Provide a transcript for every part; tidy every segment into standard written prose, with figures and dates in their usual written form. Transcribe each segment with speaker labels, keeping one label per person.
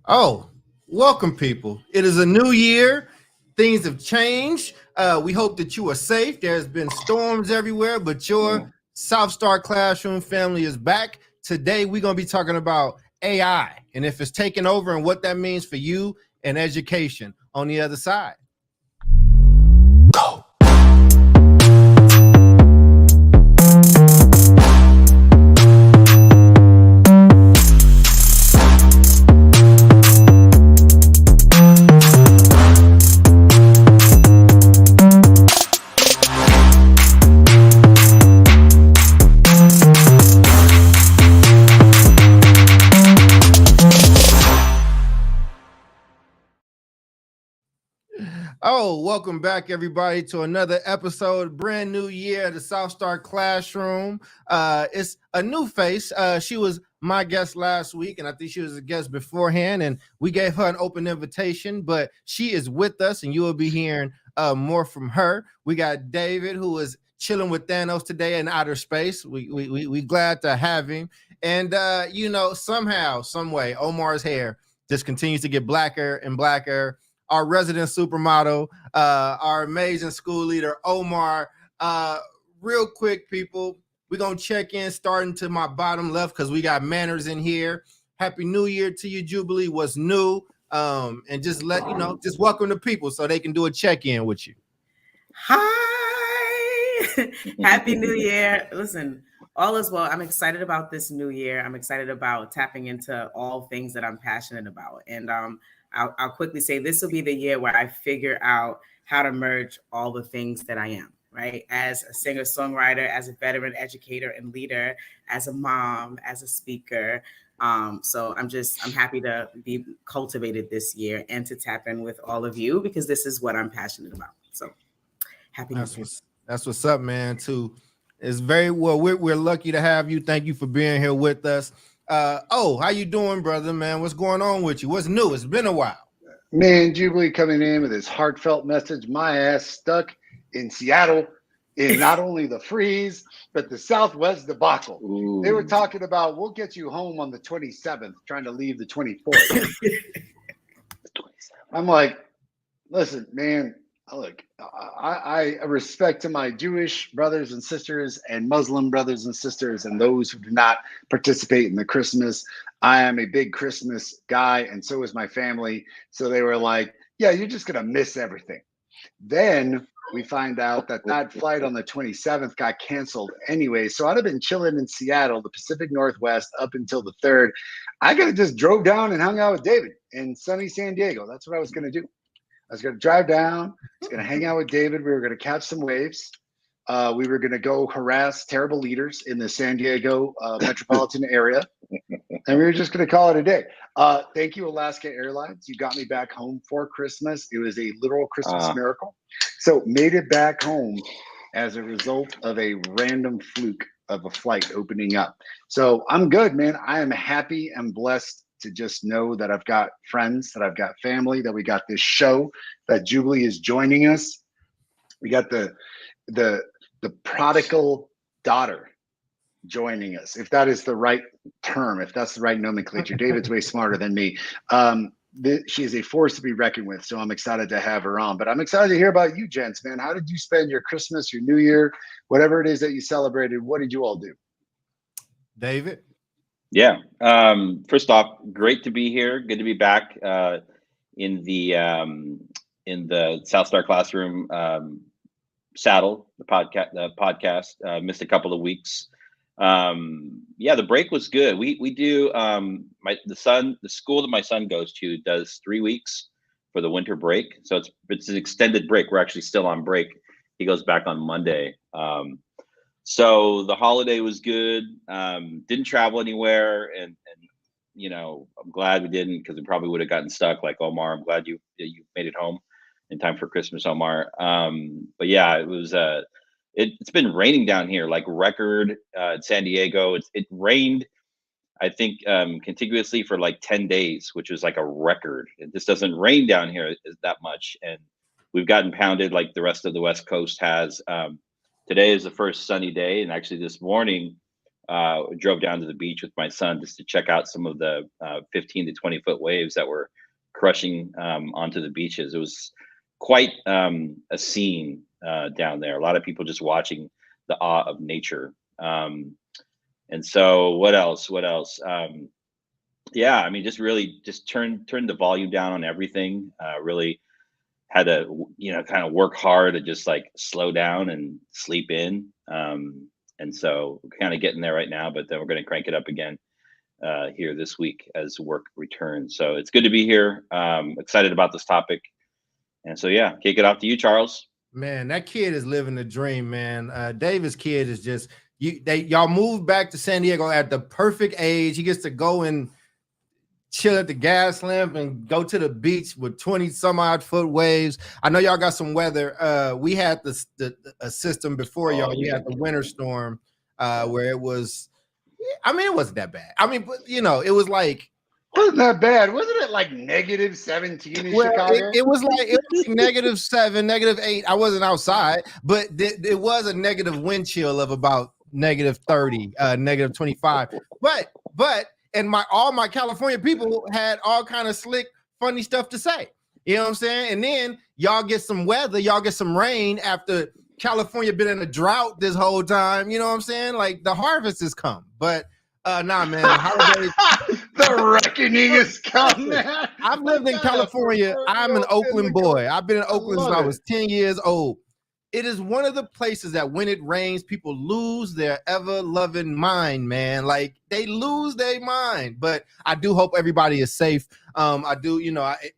Speaker 1: Oh, welcome, people. It is a new year. Things have changed. We hope that you are safe. There's been storms everywhere, but your South Star Classroom family is back. Today, we're going to be talking about AI and if it's taking over and what that means for you and education on the other side. Oh, welcome back, everybody, to another episode, brand new year at the South Star Classroom. It's a new face. She was my guest last week, and I think she was a guest beforehand, and we gave her an open invitation, but she is with us, and you will be hearing more from her. We got David, who is chilling with Thanos today in outer space. We glad to have him. And, somehow, some way, Omar's hair just continues to get blacker and blacker. Our resident supermodel, our amazing school leader, Omar. Real quick, people, we're going to check in starting to my bottom left because we got manners in here. Happy New Year to you, Jubilee. What's new? And just just welcome the people so they can do a check-in with you.
Speaker 2: Hi. Happy New Year. Listen, all is well. I'm excited about this new year. I'm excited about tapping into all things that I'm passionate about. And I'll quickly say this will be the year where I figure out how to merge all the things that I am, right? As a singer-songwriter, as a veteran educator and leader, as a mom, as a speaker. So I'm happy to be cultivated this year and to tap in with all of you because this is what I'm passionate about. So happy New Year.
Speaker 1: That's what's up, man, too. It's very well. We're lucky to have you. Thank you for being here with us. How you doing, brother, man? What's going on with you? What's new? It's been a while.
Speaker 3: Man, Jubilee coming in with his heartfelt message. My ass stuck in Seattle in not only the freeze, but the Southwest debacle. Ooh. They were talking about, we'll get you home on the 27th, trying to leave the 24th. I'm like, listen, man, look, I respect to my Jewish brothers and sisters and Muslim brothers and sisters and those who do not participate in the Christmas. I am a big Christmas guy, and so is my family. So they were like, yeah, you're just going to miss everything. Then we find out that flight on the 27th got canceled anyway. So I'd have been chilling in Seattle, the Pacific Northwest, up until the 3rd. I could have just drove down and hung out with David in sunny San Diego. That's what I was going to do. I was going to drive down. I was going to hang out with David. We were going to catch some waves. We were going to go harass terrible leaders in the San Diego metropolitan area. And we were just going to call it a day. Thank you, Alaska Airlines. You got me back home for Christmas. It was a literal Christmas miracle. So made it back home as a result of a random fluke of a flight opening up. So I'm good, man. I am happy and blessed to just know that I've got friends, that I've got family, that we got this show, that Jubilee is joining us. We got the prodigal daughter joining us, if that is the right term, if that's the right nomenclature. David's way smarter than me. She is a force to be reckoned with, so I'm excited to have her on. But I'm excited to hear about you, gents, man. How did you spend your Christmas, your New Year, whatever it is that you celebrated? What did you all do?
Speaker 1: David?
Speaker 4: Yeah. First off, great to be here. Good to be back in the South Star Classroom saddle. The podcast. Missed a couple of weeks. The break was good. We do the school that my son goes to does 3 weeks for the winter break, so it's an extended break. We're actually still on break. He goes back on Monday. So the holiday was good. Didn't travel anywhere, and I'm glad we didn't, because we probably would have gotten stuck like Omar. I'm glad you made it home in time for Christmas, Omar. But yeah, it was it's been raining down here like record in San Diego. It rained, I think, contiguously for like 10 days, which was like a record. It just doesn't rain down here that much, and we've gotten pounded like the rest of the West Coast has. Today is the first sunny day, and actually this morning drove down to the beach with my son just to check out some of the 15 to 20-foot waves that were crushing onto the beaches. It was quite a scene down there. A lot of people just watching the awe of nature. And so what else? Yeah, I mean, just really just turn the volume down on everything. Really had to, kind of work hard to just like slow down and sleep in. And so we're kind of getting there right now, but then we're going to crank it up again here this week as work returns. So it's good to be here. Excited about this topic. And so, yeah, kick it off to you, Charles.
Speaker 1: Man, that kid is living the dream, man. David's kid is just y'all moved back to San Diego at the perfect age. He gets to go and chill at the gas lamp and go to the beach with 20 some odd foot waves. I know y'all got some weather. We had a system before y'all. We had the winter storm where it was, I mean, it wasn't that bad. I mean, but it was like,
Speaker 3: wasn't that bad. Wasn't it like negative 17 in Chicago?
Speaker 1: It was like -7, -8. I wasn't outside, but it was a negative wind chill of about -30, -25. But and all my California people had all kind of slick, funny stuff to say. You know what I'm saying? And then y'all get some weather, y'all get some rain after California been in a drought this whole time. You know what I'm saying? Like the harvest has come, but nah, man. The holidays,
Speaker 3: the reckoning is coming.
Speaker 1: I've lived in California. I'm an Oakland boy. I've been in Oakland since I was 10 years old. It is one of the places that when it rains, people lose their ever-loving mind, man. Like they lose their mind. But I do hope everybody is safe. I do,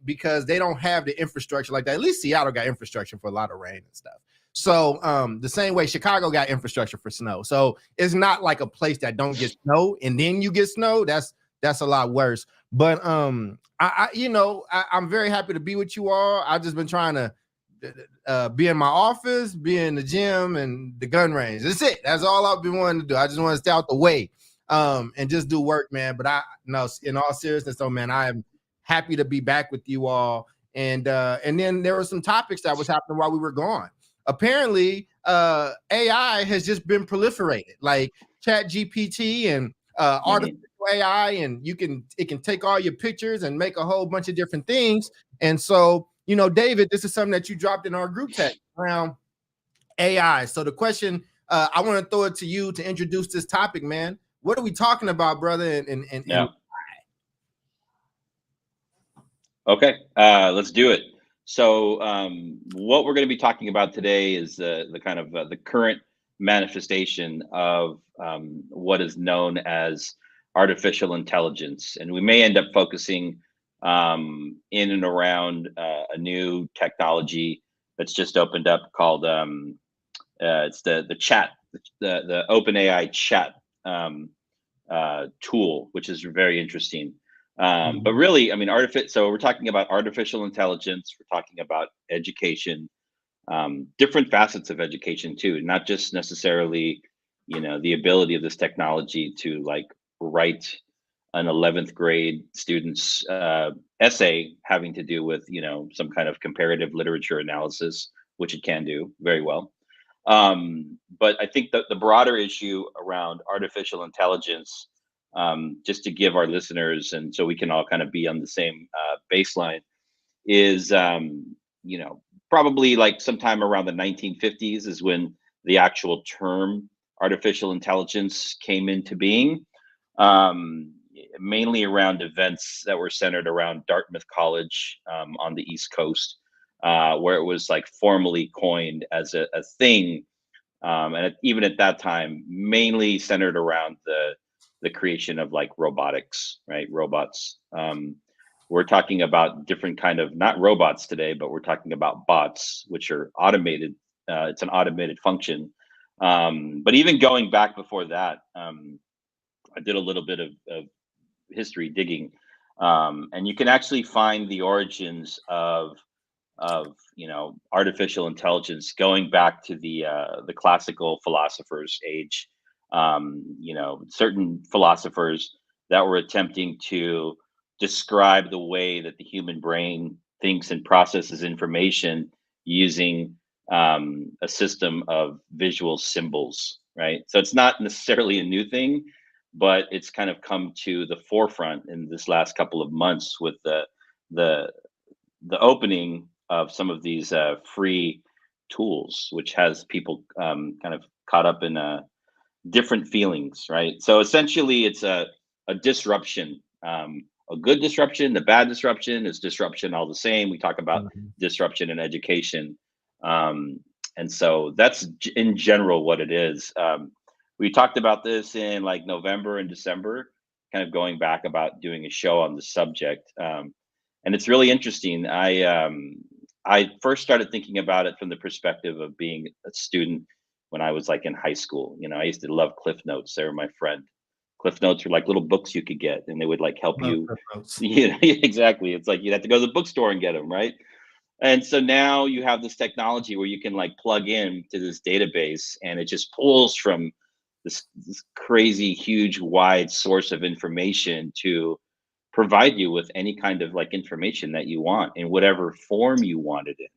Speaker 1: because they don't have the infrastructure like that. At least Seattle got infrastructure for a lot of rain and stuff. So the same way Chicago got infrastructure for snow. So it's not like a place that don't get snow and then you get snow. That's a lot worse. But I'm very happy to be with you all. I've just been trying to be in my office, be in the gym, and the gun range. That's it. That's all I've been wanting to do. I just want to stay out the way and just do work, man. But in all seriousness, though, man, I am happy to be back with you all. And then there were some topics that was happening while we were gone. Apparently, AI has just been proliferated, like ChatGPT and artificial AI, and it can take all your pictures and make a whole bunch of different things. And so, David, this is something that you dropped in our group text around AI. So the question, I want to throw it to you to introduce this topic, man. What are we talking about, brother? And
Speaker 4: Okay, let's do it. So what we're going to be talking about today is the kind of the current manifestation of what is known as artificial intelligence. And we may end up focusing in and around a new technology that's just opened up called it's the chat, the OpenAI chat tool, which is very interesting. But really, I mean, so we're talking about artificial intelligence, we're talking about education, different facets of education too, not just necessarily, the ability of this technology to like write an 11th grade student's essay having to do with, some kind of comparative literature analysis, which it can do very well. But I think that the broader issue around artificial intelligence, just to give our listeners, and so we can all kind of be on the same baseline, is probably like sometime around the 1950s is when the actual term artificial intelligence came into being, mainly around events that were centered around Dartmouth College on the East Coast, where it was like formally coined as a thing, and even at that time, mainly centered around the creation of like robotics, right? Robots. We're talking about different kind of, not robots today, but we're talking about bots, which are automated. It's an automated function. But even going back before that, I did a little bit of history digging, and you can actually find the origins of artificial intelligence going back to the classical philosophers age. Certain philosophers that were attempting to describe the way that the human brain thinks and processes information using a system of visual symbols. right? So it's not necessarily a new thing, but it's kind of come to the forefront in this last couple of months with the the opening of some of these free tools, which has people kind of caught up in different feelings, right? So essentially, it's a disruption. A good disruption, the bad disruption is disruption all the same. We talk about
Speaker 1: Mhm.
Speaker 4: disruption in education. And so that's in general what it is. We talked about this in like November and December, kind of going back about doing a show on the subject. And it's really interesting. I first started thinking about it from the perspective of being a student when I was like in high school. You know, I used to love Cliff Notes. They were my friend. Cliff Notes were like little books you could get, and they would like help
Speaker 1: Love
Speaker 4: you.
Speaker 1: Cliff Notes.
Speaker 4: Yeah, exactly. It's like you'd have to go to the bookstore and get them, right? And so now you have this technology where you can like plug in to this database, and it just pulls from this crazy, huge, wide source of information to provide you with any kind of like information that you want in whatever form you want it in.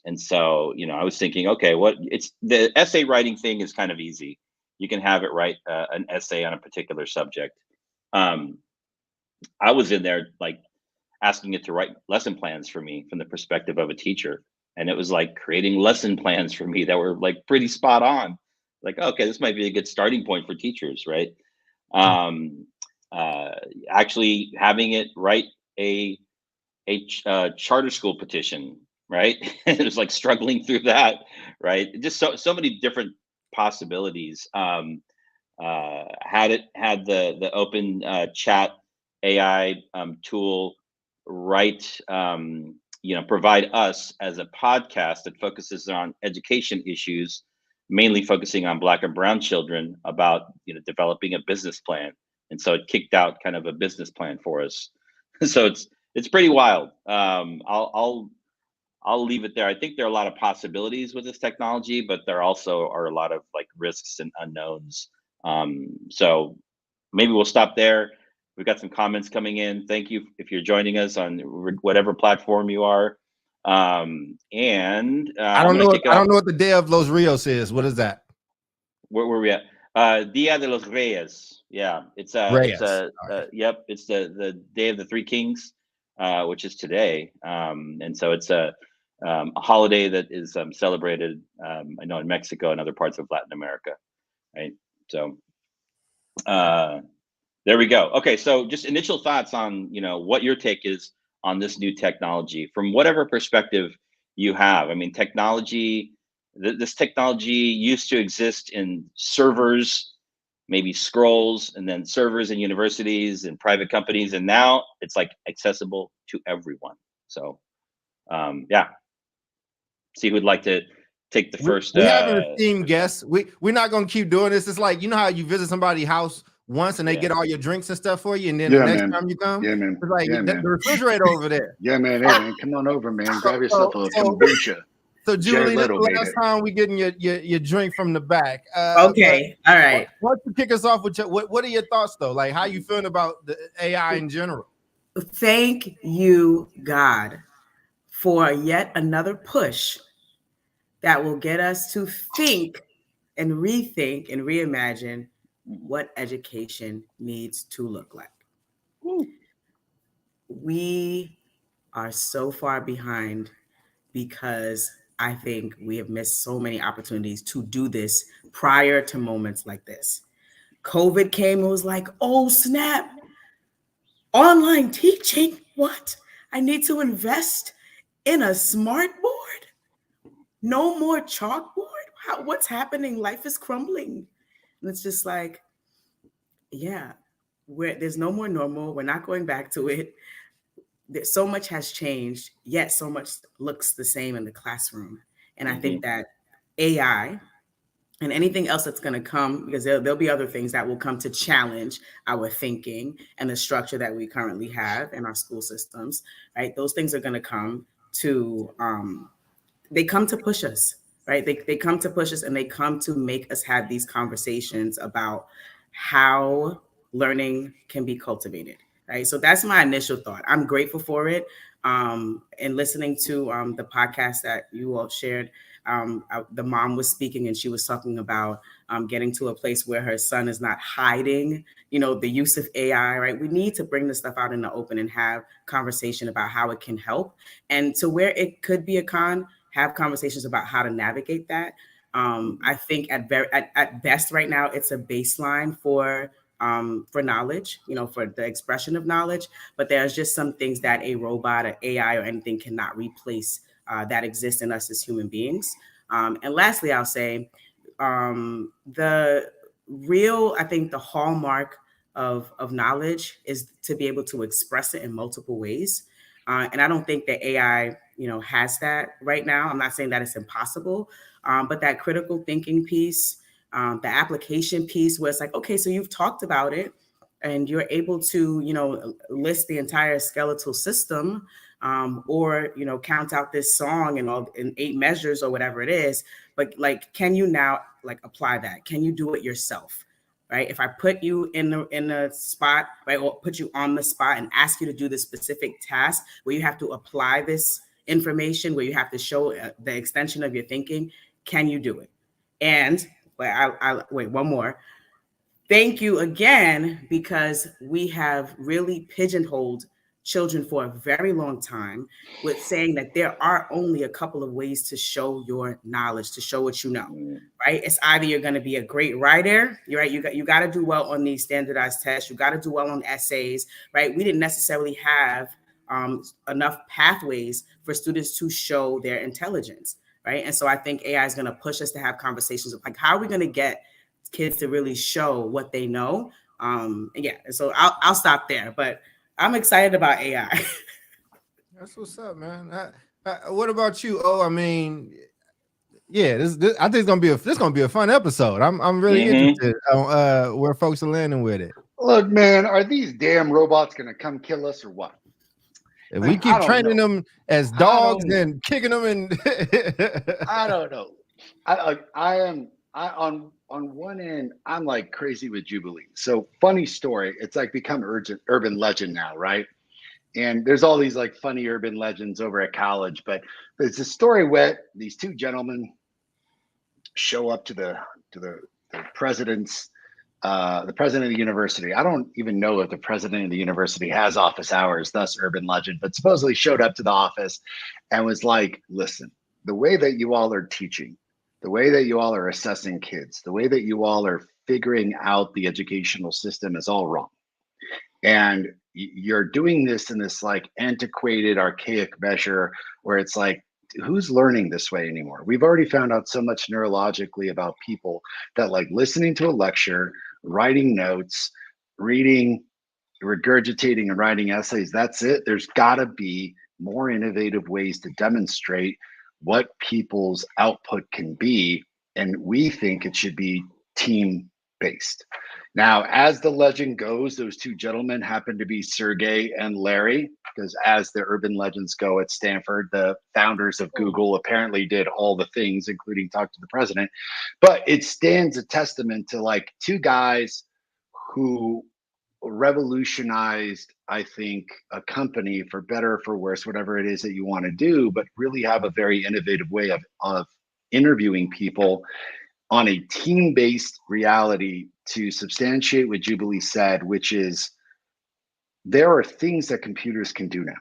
Speaker 4: And so, you know, I was thinking, okay, what it's the essay writing thing is kind of easy. You can have it write an essay on a particular subject. Um, I was in there like asking it to write lesson plans for me from the perspective of a teacher. And it was like creating lesson plans for me that were like pretty spot on. Like, okay, this might be a good starting point for teachers, right? Um, uh, Actually having it write a charter school petition, right? It was like struggling through that, right? Just so many different possibilities. Had the open chat AI tool write, provide us as a podcast that focuses on education issues, mainly focusing on Black and Brown children, about developing a business plan. And so it kicked out kind of a business plan for us. So it's pretty wild. I'll leave it there. I think there are a lot of possibilities with this technology, but there also are a lot of like risks and unknowns. So maybe we'll stop there. We've got some comments coming in. Thank you if you're joining us on whatever platform you are. And
Speaker 1: I
Speaker 4: I'm
Speaker 1: don't
Speaker 4: going
Speaker 1: know.
Speaker 4: to kick it
Speaker 1: I
Speaker 4: off.
Speaker 1: don't know what the Day of Los Rios is. What is that?
Speaker 4: Where were we at? Dia de los Reyes. Yeah,
Speaker 1: Reyes.
Speaker 4: yep, it's the Day of the Three Kings, which is today. And so it's a holiday that is celebrated, I know, in Mexico and other parts of Latin America, right? So there we go. Okay, so just initial thoughts on what your take is on this new technology from whatever perspective you have. I mean, this technology used to exist in servers, maybe scrolls, and then servers in universities and private companies, and now it's like accessible to everyone. So yeah, see who'd like to take the first.
Speaker 1: We have an esteemed
Speaker 4: first
Speaker 1: guest. We're not gonna keep doing this. It's like, you know how you visit somebody's house once and they
Speaker 4: Yeah.
Speaker 1: get all your drinks and stuff for you, and then
Speaker 3: Yeah,
Speaker 1: the next
Speaker 3: man.
Speaker 1: time you come,
Speaker 3: Yeah, man.
Speaker 1: it's like
Speaker 3: Yeah,
Speaker 1: the
Speaker 3: man.
Speaker 1: refrigerator over there.
Speaker 3: Yeah, man. Hey, man, come on over, man. Grab yourself a kombucha.
Speaker 1: So
Speaker 3: Jared
Speaker 1: Julie, this is
Speaker 3: Leto
Speaker 1: the
Speaker 3: made
Speaker 1: last
Speaker 3: it.
Speaker 1: time we getting your drink from the back.
Speaker 2: Okay, all right.
Speaker 1: Why don't you kick us off with what are your thoughts though? Like, how you feeling about the AI in general?
Speaker 2: Thank you, God, for yet another push that will get us to think and rethink and reimagine what education needs to look like.
Speaker 4: Woo.
Speaker 2: We are so far behind because I think we have missed so many opportunities to do this prior to moments like this. COVID came and was like, oh, snap, online teaching? What? I need to invest in a smart board? No more chalkboard? What's happening? Life is crumbling. And it's just like, yeah, there's no more normal. We're not going back to it. So much has changed, yet so much looks the same in the classroom. And I think that AI and anything else that's going to come, because there'll be other things that will come to challenge our thinking and the structure that we currently have in our school systems, right? Those things are going to come to, they come to push us, right? They come to push us, and they come to make us have these conversations about how learning can be cultivated, right? So that's my initial thought. I'm grateful for it. And listening to the podcast that you all shared, the mom was speaking and she was talking about getting to a place where her son is not hiding, the use of AI, right? We need to bring this stuff out in the open and have conversation about how it can help. And to where it could be a con, have conversations about how to navigate that. I think at best right now, it's a baseline for knowledge, for the expression of knowledge. But there's just some things that a robot, or AI, or anything cannot replace that exist in us as human beings. And lastly, I'll say the I think the hallmark of knowledge is to be able to express it in multiple ways. And I don't think that AI, has that right now. I'm not saying that it's impossible, but that critical thinking piece, the application piece, where it's like, okay, so you've talked about it and you're able to, list the entire skeletal system, or, count out this song in 8 measures or whatever it is. But like, can you now like apply that? Can you do it yourself? Right. If I put you in the spot, right, or put you on the spot and ask you to do this specific task where you have to apply this information, where you have to show the extension of your thinking, can you do it? And I wait, one more. Thank you again, because we have really pigeonholed children for a very long time with saying that there are only a couple of ways to show your knowledge, to show what you know, right? It's either you're going to be a great writer, you're right, you got to do well on these standardized tests, you got to do well on essays, right? We didn't necessarily have enough pathways for students to show their intelligence, right? And so I think AI is going to push us to have conversations of like, how are we going to get kids to really show what they know? And so I'll stop there, but I'm excited about AI.
Speaker 1: That's what's up, man. What about you? Oh, I mean, yeah, this I think it's gonna be a fun episode. I'm really interested on where folks are landing with it.
Speaker 3: Look, man, are these damn robots gonna come kill us or what?
Speaker 1: If we keep training them as dogs and kicking them, and
Speaker 3: I don't know. On one end, I'm like crazy with Jubilee. So funny story. It's like become urban legend now, right? And there's all these like funny urban legends over at college, but there's a story where these 2 gentlemen show up to the president's the president of the university. I don't even know if the president of the university has office hours, thus urban legend, but supposedly showed up to the office and was like, listen, the way that you all are teaching, the way that you all are assessing kids, the way that you all are figuring out the educational system is all wrong. And you're doing this in this like antiquated, archaic measure where it's like, who's learning this way anymore? We've already found out so much neurologically about people that like listening to a lecture, writing notes, reading, regurgitating, and writing essays. That's it. There's got to be more innovative ways to demonstrate what people's output can be. And we think it should be team based. Now, as the legend goes, those 2 gentlemen happen to be Sergey and Larry, because as the urban legends go at Stanford, the founders of Google apparently did all the things, including talk to the president. But it stands a testament to like 2 guys who revolutionized, I think, a company for better or for worse, whatever it is that you want to do, but really have a very innovative way of interviewing people on a team-based reality to substantiate what Jubilee said, which is there are things that computers can do now.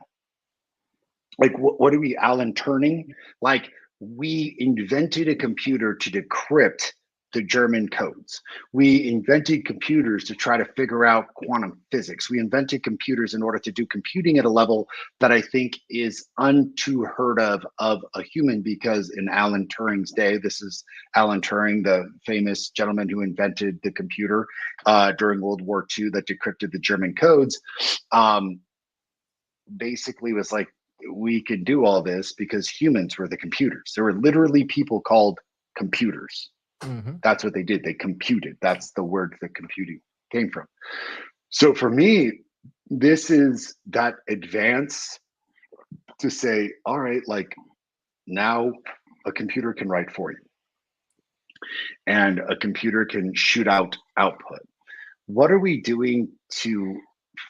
Speaker 3: Like what are we, Alan Turing? Like we invented a computer to decrypt the German codes. We invented computers to try to figure out quantum physics. We invented computers in order to do computing at a level that I think is unto heard of a human, because in Alan Turing's day, this is Alan Turing, the famous gentleman who invented the computer during World War II that decrypted the German codes, basically was like, we could do all this because humans were the computers. There were literally people called computers. That's what they did. They computed. That's the word that computing came from. So for me, this is that advance to say, all right, like now a computer can write for you and a computer can shoot out output. What are we doing to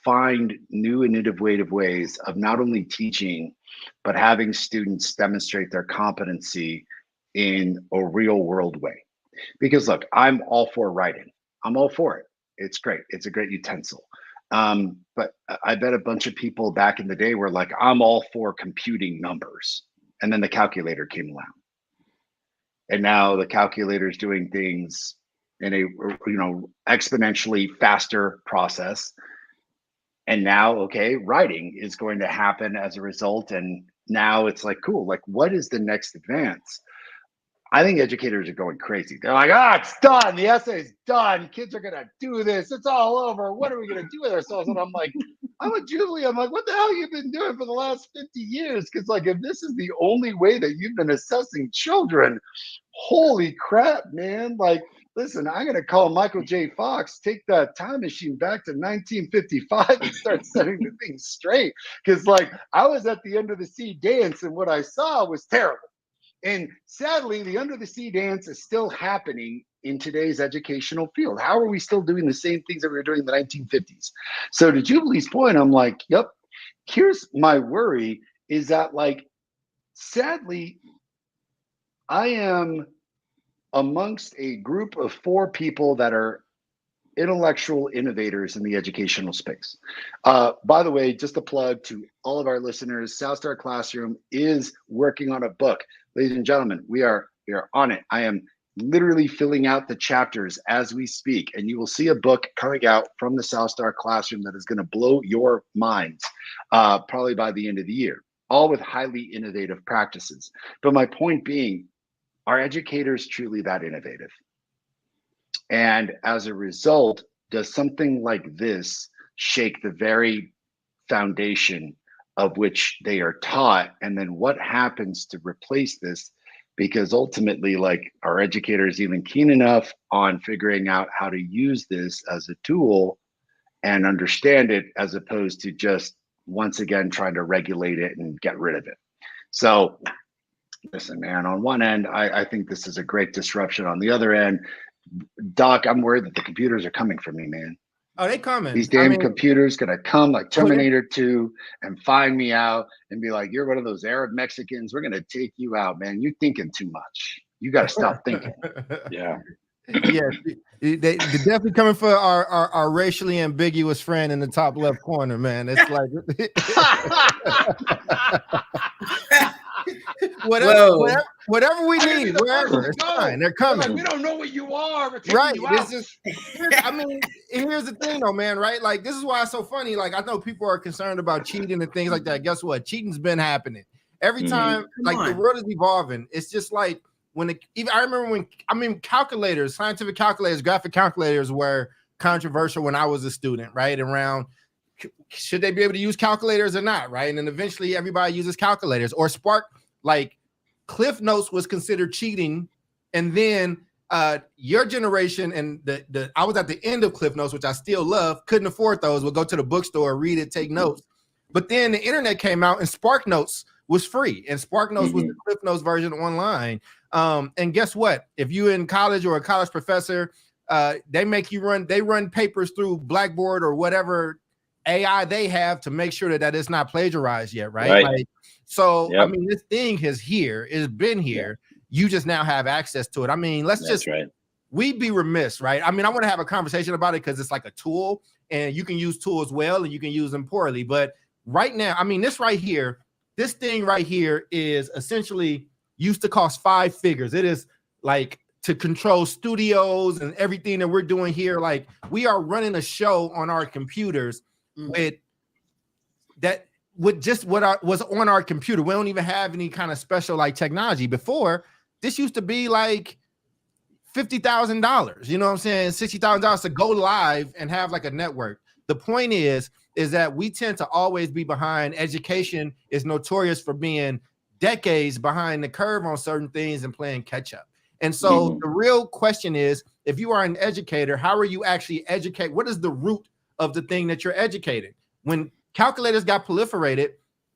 Speaker 3: find new and innovative ways of not only teaching, but having students demonstrate their competency in a real world way. Because look, I'm all for writing. I'm all for it. It's great. It's a great utensil. But I bet a bunch of people back in the day were like, I'm all for computing numbers. And then the calculator came along. And now the calculator is doing things in a exponentially faster process. And now, okay, writing is going to happen as a result. And now it's like, cool, like what is the next advance? I think educators are going crazy. They're like, it's done. The essay's done. Kids are going to do this. It's all over. What are we going to do with ourselves? And I'm like, I'm with Julie. I'm like, what the hell have you been doing for the last 50 years? Because like, if this is the only way that you've been assessing children, holy crap, man. Like, listen, I'm going to call Michael J. Fox, take that time machine back to 1955 and start setting the thing straight. Because like, I was at the end of the sea dance and what I saw was terrible. And sadly, the under the sea dance is still happening in today's educational field. How are we still doing the same things that we were doing in the 1950s? So to Jubilee's point, I'm like, yep, here's my worry is that like, sadly, I am amongst a group of 4 people that are intellectual innovators in the educational space. By the way, just a plug to all of our listeners, South Star Classroom is working on a book. Ladies and gentlemen, we are on it. I am literally filling out the chapters as we speak, and you will see a book coming out from the South Star Classroom that is going to blow your minds probably by the end of the year, all with highly innovative practices. But my point being, are educators truly that innovative? And as a result, does something like this shake the very foundation of which they are taught? And then what happens to replace this? Because ultimately, like, are educators even keen enough on figuring out how to use this as a tool and understand it, as opposed to just once again trying to regulate it and get rid of it? So listen, man, on one end, I think this is a great disruption. On the other end, Doc, I'm worried that the computers are coming for me, man.
Speaker 1: Oh, they coming.
Speaker 3: These damn computers gonna come like Terminator 2 and find me out and be like, you're one of those Arab Mexicans. We're gonna take you out, man. You're thinking too much. You gotta stop thinking.
Speaker 4: Yeah.
Speaker 1: Yeah, they're definitely coming for our racially ambiguous friend in the top left corner, man. It's like whatever we need, wherever, it's fine. They're coming.
Speaker 3: Like, we don't know what you are.
Speaker 1: Right. I mean, here's the thing though, man, right? Like, this is why it's so funny. Like, I know people are concerned about cheating and things like that. Guess what? Cheating's been happening. Every time, like, the world is evolving. It's just like I remember when calculators, scientific calculators, graphic calculators were controversial when I was a student, right? Around should they be able to use calculators or not, right? And then eventually everybody uses calculators. Or Spark, like Cliff Notes was considered cheating, and then your generation and I was at the end of Cliff Notes, which I still love, couldn't afford those, would go to the bookstore, read it, take notes. But then the internet came out and Spark Notes was free, and Spark Notes was the Cliff Notes version online. And guess what? If you're in college or a college professor, they run papers through Blackboard or whatever AI they have to make sure that it's not plagiarized yet, right? Like, so I mean, this thing it's been here. You just now have access to it. I mean, we'd be remiss, right? I mean, I want to have a conversation about it because it's like a tool, and you can use tools well and you can use them poorly. But right now, I mean, this thing right here is essentially used to cost 5 figures. It is like to control studios and everything that we're doing here. Like, we are running a show on our computers with just what was on our computer. We don't even have any kind of special like technology. Before, this used to be like $50,000, you know what I'm saying? $60,000 to go live and have like a network. The point is that we tend to always be behind. Education is notorious for being decades behind the curve on certain things and playing catch up. And so the real question is, if you are an educator, how are you actually educate? What is the root of the thing that you're educating? When calculators got proliferated,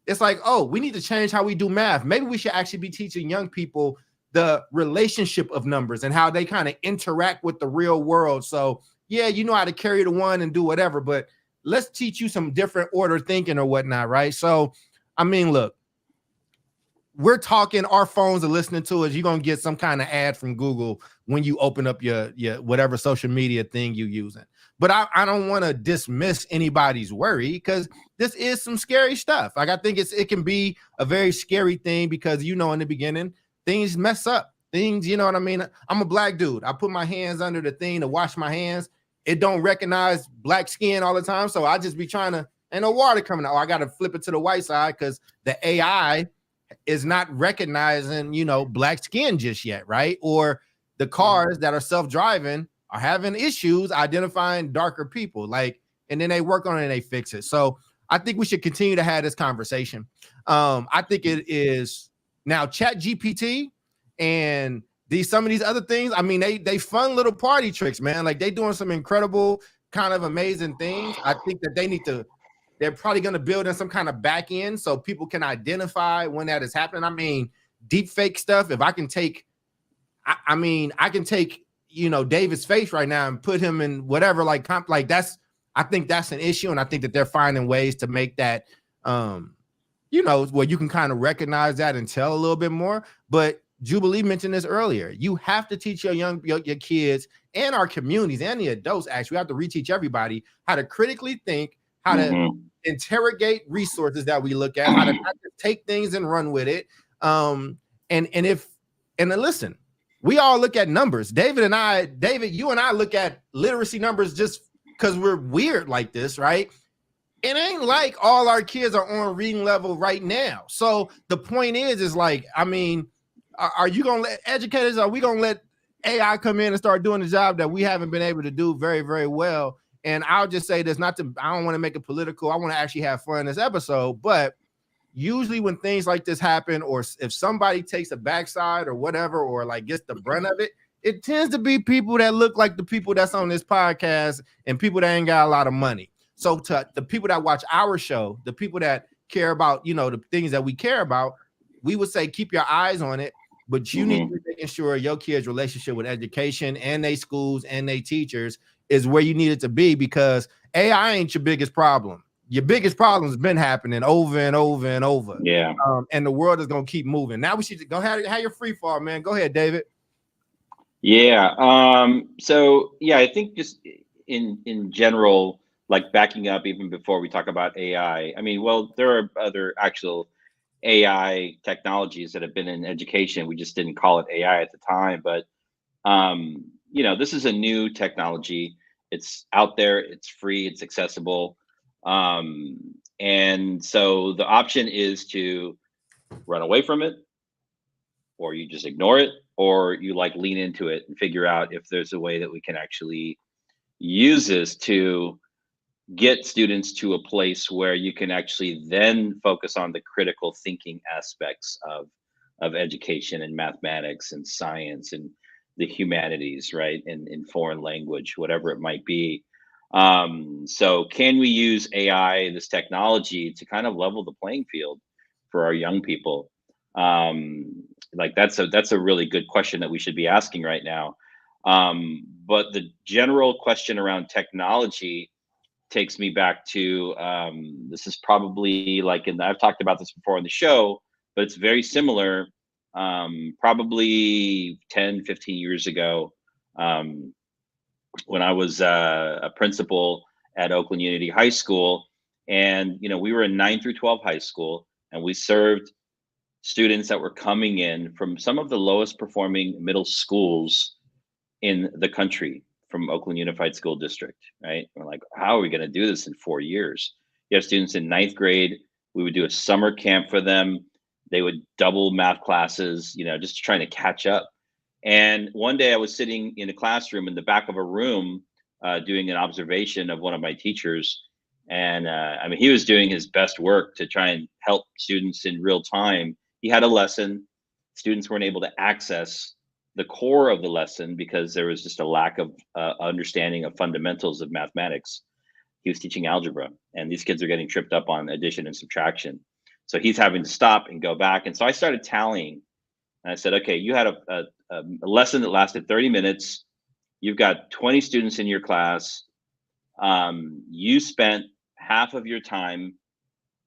Speaker 1: it's like, oh, we need to change how we do math. Maybe we should actually be teaching young people the relationship of numbers and how they kind of interact with the real world. So yeah, you know how to carry the one and do whatever, but let's teach you some different order thinking or whatnot, right? So, I mean, look, we're talking, our phones are listening to us. You're gonna get some kind of ad from Google when you open up your whatever social media thing you're using. But I don't want to dismiss anybody's worry, because this is some scary stuff. Like, I think it can be a very scary thing, because in the beginning, things mess up. Things, you know what I mean? I'm a black dude. I put my hands under the thing to wash my hands. It don't recognize black skin all the time. So I just be trying to, ain't no water coming out. I got to flip it to the white side because the AI is not recognizing, black skin just yet, right? Or the cars that are self-driving are having issues identifying darker people, like, and then they work on it and they fix it. So I think we should continue to have this conversation. I think it is now ChatGPT and some of these other things. I mean, they fun little party tricks, man. Like, they doing some incredible kind of amazing things. I think that they're probably going to build in some kind of back end so people can identify when that is happening. I mean, deep fake stuff. If I can take, I can take, David's face right now and put him in whatever, like I think that's an issue. And I think that they're finding ways to make that, where you can kind of recognize that and tell a little bit more. But Jubilee mentioned this earlier. You have to teach your kids and our communities and the adults, actually, we have to reteach everybody how to critically think, how to interrogate resources that we look at, how to not just take things and run with it. And then listen, we all look at numbers. David, you and I look at literacy numbers just because we're weird like this, right? It ain't like all our kids are on reading level right now. So the point is like, I mean, are you going to let educators, are we going to let AI come in and start doing the job that we haven't been able to do very, very well? And I'll just say this, I don't want to make it political. I want to actually have fun in this episode, but usually when things like this happen, or if somebody takes a backside or whatever, or like gets the brunt of it, it tends to be people that look like the people that's on this podcast and people that ain't got a lot of money. So to the people that watch our show, the people that care about, the things that we care about, we would say, keep your eyes on it, but you need to be making sure your kids' relationship with education and they schools and they teachers is where you need it to be, because AI ain't your biggest problem. Your biggest problem has been happening over and over and over.
Speaker 4: Yeah.
Speaker 1: And the world is going to keep moving. Now we should go ahead, have your free fall, man. Go ahead, David.
Speaker 4: Yeah. So yeah, I think just in general, like backing up even before we talk about AI, I mean, well, there are other actual AI technologies that have been in education. We just didn't call it AI at the time, but this is a new technology. It's out there, it's free, it's accessible. And so the option is to run away from it, or you just ignore it, or you like lean into it and figure out if there's a way that we can actually use this to get students to a place where you can actually then focus on the critical thinking aspects of education and mathematics and science and the humanities, right? And in foreign language, whatever it might be. So can we use AI, this technology, to kind of level the playing field for our young people? Like that's a really good question that we should be asking right now. But the general question around technology takes me back to, this is probably like, I've talked about this before on the show, but it's very similar. Probably 10, 15 years ago, when I was a principal at Oakland Unity High School, and we were in 9 through 12 high school, and we served students that were coming in from some of the lowest performing middle schools in the country, from Oakland Unified School District, right? We're like, how are we going to do this in 4 years? You have students in 9th grade. We would do a summer camp for them. They would double math classes, just trying to catch up. And one day I was sitting in a classroom in the back of a room doing an observation of one of my teachers. And he was doing his best work to try and help students in real time. He had a lesson. Students weren't able to access the core of the lesson because there was just a lack of understanding of fundamentals of mathematics. He was teaching algebra, and these kids are getting tripped up on addition and subtraction. So he's having to stop and go back. And so I started tallying, and I said, okay, you had a lesson that lasted 30 minutes. You've got 20 students in your class. You spent half of your time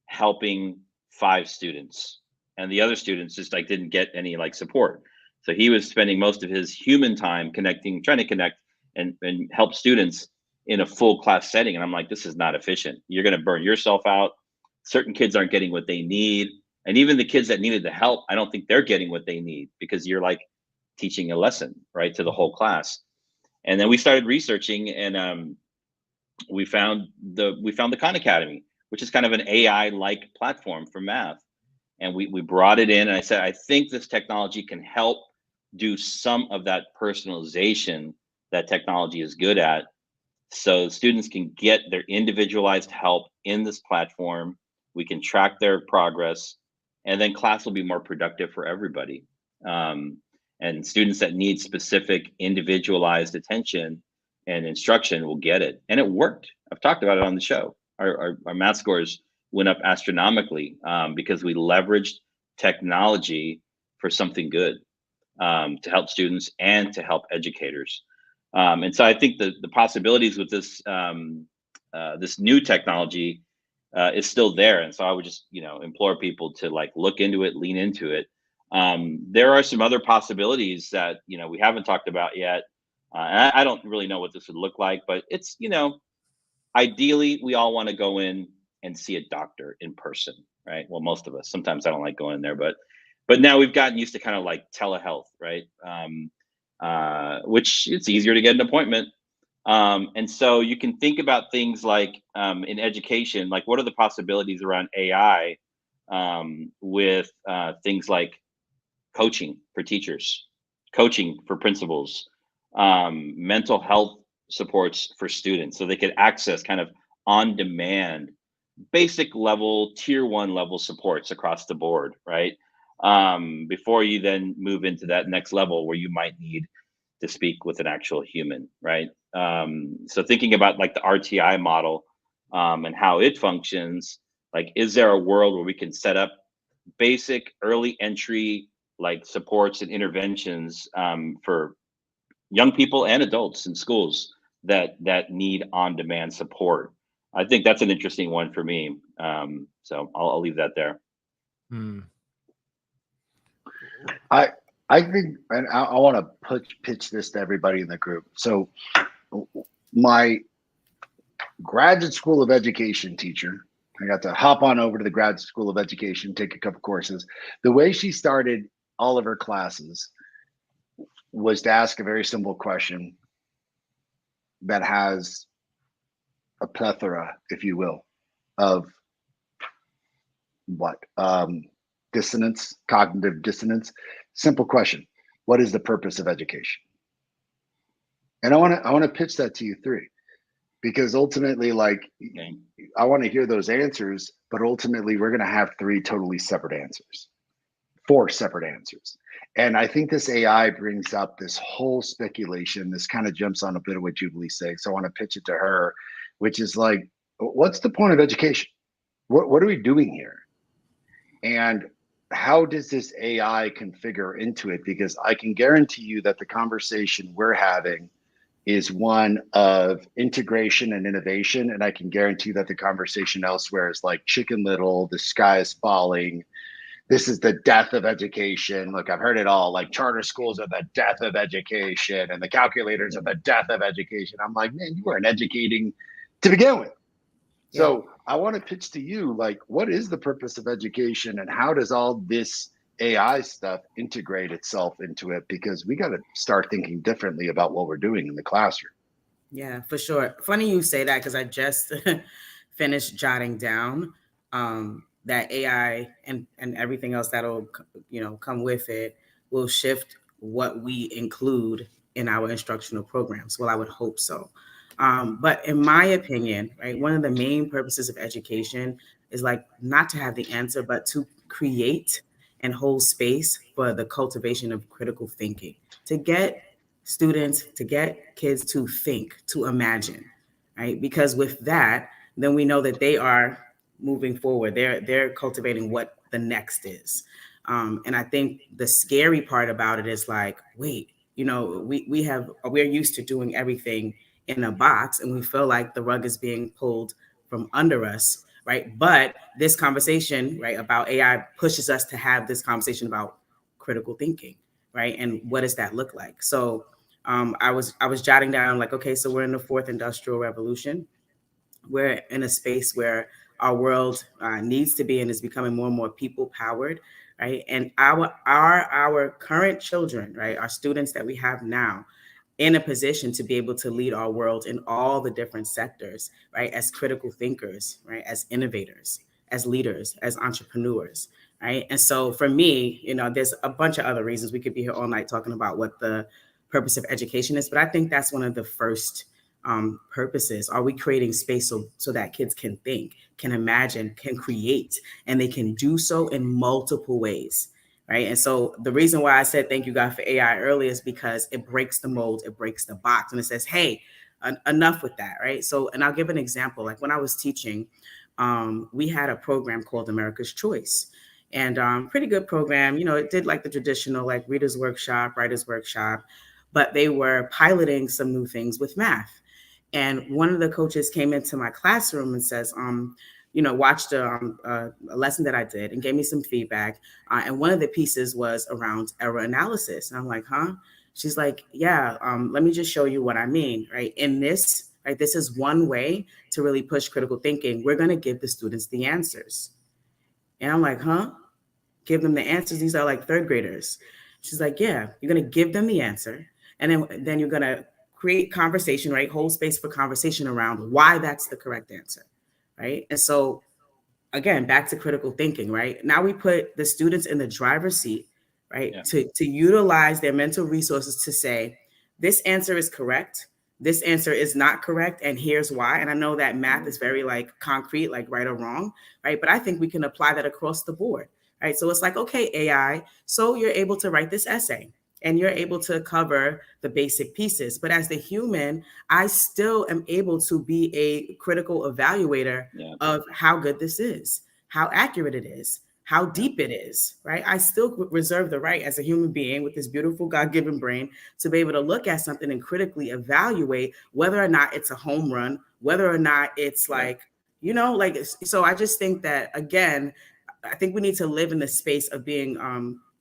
Speaker 4: helping 5 students, and the other students just like didn't get any like support. So he was spending most of his human time trying to connect and help students in a full class setting. And I'm like, this is not efficient. You're going to burn yourself out. Certain kids aren't getting what they need. And even the kids that needed the help, I don't think they're getting what they need, because you're like teaching a lesson, right, to the whole class. And then we started researching, and we found the Khan Academy, which is kind of an AI-like platform for math. And we brought it in, and I said, I think this technology can help do some of that personalization that technology is good at, so students can get their individualized help in this platform. We can track their progress, and then class will be more productive for everybody. And students that need specific individualized attention and instruction will get it. And it worked. I've talked about it on the show. Our math scores went up astronomically, because we leveraged technology for something good, to help students and to help educators. And so I think the possibilities with this this new technology is still there. And so I would just implore people to like look into it, lean into it. There are some other possibilities that we haven't talked about yet. And I don't really know what this would look like, but it's ideally we all want to go in and see a doctor in person, right? Well, most of us. Sometimes I don't like going in there, but now we've gotten used to kind of like telehealth, right? Which it's easier to get an appointment. And so you can think about things like in education, like what are the possibilities around AI with things like coaching for teachers, coaching for principals, mental health supports for students, so they could access kind of on demand, basic level, tier 1 level supports across the board, right? Before you then move into that next level where you might need to speak with an actual human, right? So thinking about like the RTI model and how it functions, like, is there a world where we can set up basic early entry like supports and interventions for young people and adults in schools that need on-demand support? I think that's an interesting one for me. So I'll leave that there.
Speaker 3: I think, and I want to pitch this to everybody in the group. So my graduate school of education teacher, I got to hop on over to the graduate school of education, take a couple courses. The way she started all of her classes was to ask a very simple question that has a plethora, if you will, of dissonance, cognitive dissonance. Simple question: what is the purpose of education? And I want to pitch that to you three, because ultimately, like, I want to hear those answers, but ultimately we're going to have 3 totally separate answers, 4 separate answers. And I think this AI brings up this whole speculation. This kind of jumps on a bit of what Jubilee's saying. So I want to pitch it to her, which is like, what's the point of education? What are we doing here? And how does this AI configure into it? Because I can guarantee you that the conversation we're having is one of integration and innovation. And I can guarantee that the conversation elsewhere is like Chicken Little, the sky is falling, this is the death of education. Look, I've heard it all, like charter schools are the death of education and the calculators are the death of education. I'm like, man, you weren't educating to begin with. So I want to pitch to you, like, what is the purpose of education and how does all this AI stuff integrate itself into it? Because we got to start thinking differently about what we're doing in the classroom.
Speaker 2: Yeah, for sure. Funny you say that, because I just finished jotting down that AI and everything else that'll come with it will shift what we include in our instructional programs. Well, I would hope so. But in my opinion, right, one of the main purposes of education is like not to have the answer, but to create and hold space for the cultivation of critical thinking, to get students, to get kids to think, to imagine, right? Because with that, then we know that they are moving forward. They're cultivating what the next is. And I think the scary part about it is like, wait, we're used to doing everything in a box and we feel like the rug is being pulled from under us, right? But this conversation, right, about AI pushes us to have this conversation about critical thinking, right? And what does that look like? So I was jotting down like, okay, so we're in the fourth industrial revolution. We're in a space where our world needs to be and is becoming more and more people powered, right? And our current children, right, our students that we have now, in a position to be able to lead our world in all the different sectors, right? As critical thinkers, right? As innovators, as leaders, as entrepreneurs, right? And so for me, there's a bunch of other reasons. We could be here all night talking about what the purpose of education is, but I think that's one of the first purposes. Are we creating space so that kids can think, can imagine, can create, and they can do so in multiple ways? Right. And so the reason why I said thank you, God, for AI earlier is because it breaks the mold, it breaks the box, and it says, hey, enough with that. Right. So, and I'll give an example. Like when I was teaching, we had a program called America's Choice, and pretty good program. It did like the traditional, like readers workshop, writers workshop, but they were piloting some new things with math. And one of the coaches came into my classroom and says, watched a lesson that I did and gave me some feedback. And one of the pieces was around error analysis. And I'm like, huh? She's like, yeah, let me just show you what I mean, right? In this, right, this is one way to really push critical thinking. We're going to give the students the answers. And I'm like, huh? Give them the answers. These are like third graders. She's like, yeah, you're going to give them the answer. And then you're going to create conversation, right? Hold space for conversation around why that's the correct answer, right? And so again, back to critical thinking, right? Now we put the students in the driver's seat, right?
Speaker 4: Yeah.
Speaker 2: To utilize their mental resources to say, this answer is correct. This answer is not correct. And here's why. And I know that math is very like concrete, like right or wrong, right? But I think we can apply that across the board, right? So it's like, okay, AI, so you're able to write this essay and you're able to cover the basic pieces. But as the human, I still am able to be a critical evaluator of how good this is, how accurate it is, how deep it is, right? I still reserve the right as a human being with this beautiful God-given brain to be able to look at something and critically evaluate whether or not it's a home run, whether or not it's like, so I just think that, again, I think we need to live in the space of being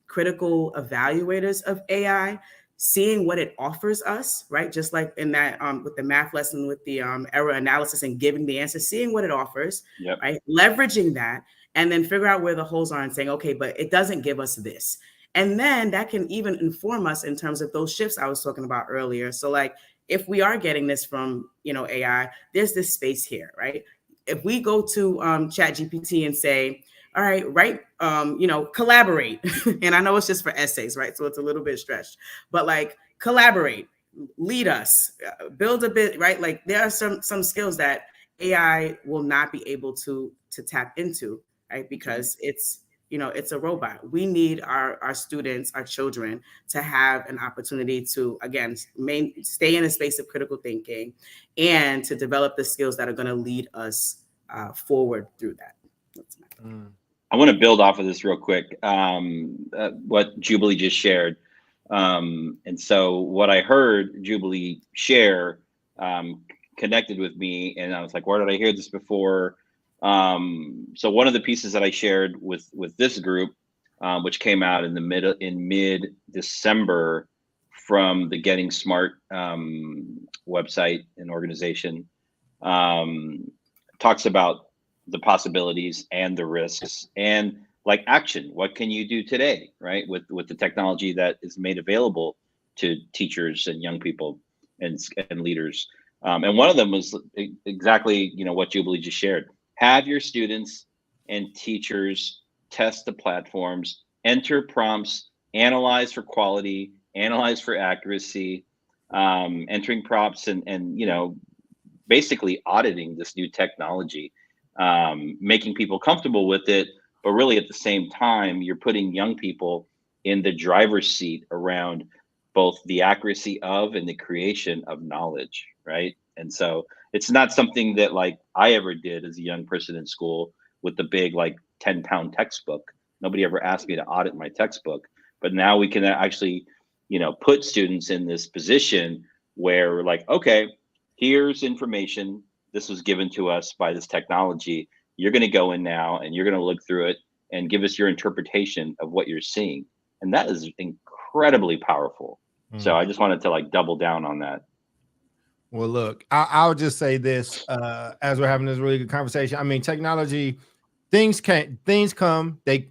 Speaker 2: critical evaluators of AI, seeing what it offers us, right? Just like in that with the math lesson with the error analysis and giving the answer, seeing what it offers, right? Leveraging that, and then figure out where the holes are and saying, okay, but it doesn't give us this. And then that can even inform us in terms of those shifts I was talking about earlier. So like, if we are getting this from, AI, there's this space here, right? If we go to ChatGPT and say, all right, collaborate. And I know it's just for essays, right? So it's a little bit stretched, but like collaborate, lead us, build a bit, right? Like there are some skills that AI will not be able to tap into, right? Because it's a robot. We need our students, our children, to have an opportunity to, again, stay in a space of critical thinking and to develop the skills that are going to lead us forward through that.
Speaker 4: I want to build off of this real quick, what Jubilee just shared. And so what I heard Jubilee share connected with me, and I was like, where did I hear this before? So one of the pieces that I shared with this group, which came out in mid-December from the Getting Smart website and organization, talks about the possibilities and the risks and like action. What can you do today, right? With the technology that is made available to teachers and young people and leaders. And one of them was exactly, what Jubilee just shared. Have your students and teachers test the platforms, enter prompts, analyze for quality, analyze for accuracy, entering prompts and basically auditing this new technology. Making people comfortable with it, but really at the same time, you're putting young people in the driver's seat around both the accuracy of and the creation of knowledge, right? And so it's not something that like I ever did as a young person in school with the big like 10-pound textbook. Nobody ever asked me to audit my textbook, but now we can actually, put students in this position where we're like, okay, here's information. This was given to us by this technology. You're going to go in now and you're going to look through it and give us your interpretation of what you're seeing. And that is incredibly powerful. So I just wanted to like double down on that.
Speaker 1: Well, look, I'll just say this as we're having this really good conversation. I mean, technology, things come, they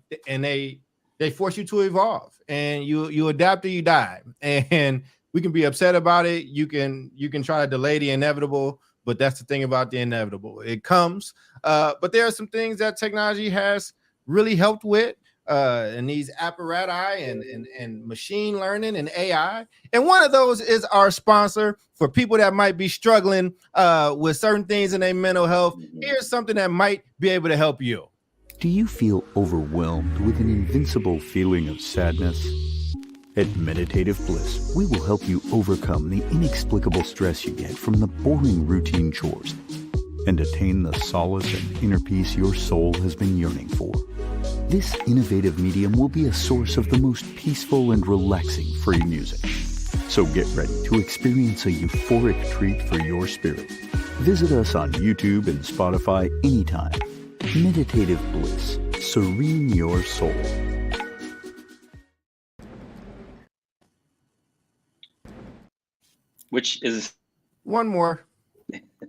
Speaker 1: force you to evolve, and you adapt or you die. And we can be upset about it. You can try to delay the inevitable, but that's the thing about the inevitable. It comes. But there are some things that technology has really helped with. And these apparatus and machine learning and AI. And one of those is our sponsor for people that might be struggling with certain things in their mental health. Here's something that might be able to help you.
Speaker 5: Do you feel overwhelmed with an invincible feeling of sadness? At Meditative Bliss, we will help you overcome the inexplicable stress you get from the boring routine chores and attain the solace and inner peace your soul has been yearning for. This innovative medium will be a source of the most peaceful and relaxing free music. So get ready to experience a euphoric treat for your spirit. Visit us on YouTube and Spotify anytime. Meditative Bliss. Serene your soul.
Speaker 4: Which is
Speaker 1: one more.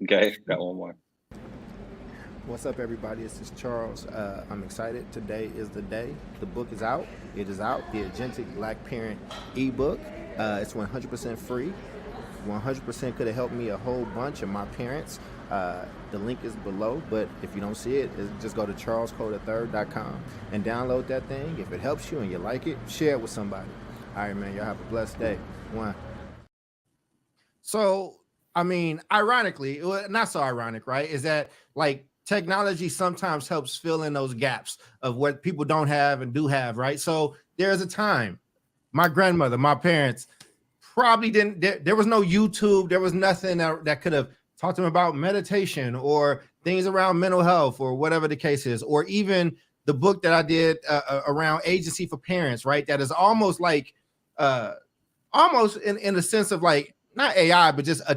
Speaker 4: Okay, got one more.
Speaker 1: What's up, everybody? This is Charles. I'm excited. Today is the day. The book is out. It is out. The Agentic Black Parent ebook. It's 100% free. 100% could have helped me a whole bunch of my parents. The link is below, but if you don't see it, just go to charlescoder3rd.com and download that thing. If it helps you and you like it, share it with somebody. All right, man. Y'all have a blessed day. One. So, I mean, ironically, not so ironic, right? Is that like technology sometimes helps fill in those gaps of what people don't have and do have, right? So there's a time my grandmother, my parents probably didn't, there was no YouTube. There was nothing that could have talked to them about meditation or things around mental health or whatever the case is, or even the book that I did around agency for parents, right? That is almost like, almost in the sense of like, not AI, but just a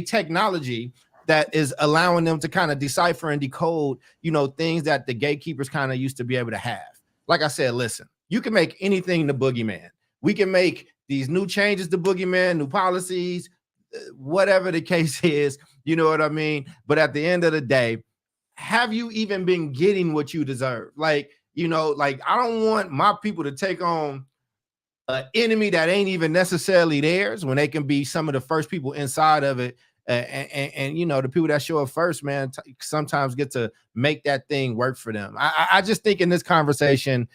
Speaker 1: technology that is allowing them to kind of decipher and decode, things that the gatekeepers kind of used to be able to have. Like I said, listen, you can make anything the boogeyman. We can make these new changes to boogeyman, new policies, whatever the case is, you know what I mean? But at the end of the day, have you even been getting what you deserve? Like, like I don't want my people to take on an enemy that ain't even necessarily theirs when they can be some of the first people inside of it. And the people that show up first, man, sometimes get to make that thing work for them. I just think in this conversation,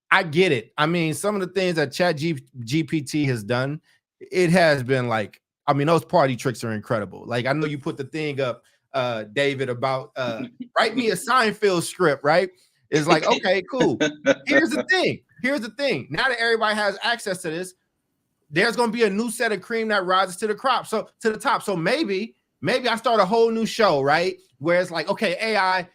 Speaker 1: I get it. I mean, some of the things that ChatGPT has done, it has been like, I mean, those party tricks are incredible. Like, I know you put the thing up, David, about write me a Seinfeld script, right? It's like, okay, cool. Here's the thing. Now that everybody has access to this, there's going to be a new set of cream that rises to the top. So maybe I start a whole new show, right? Where it's like, okay, AI,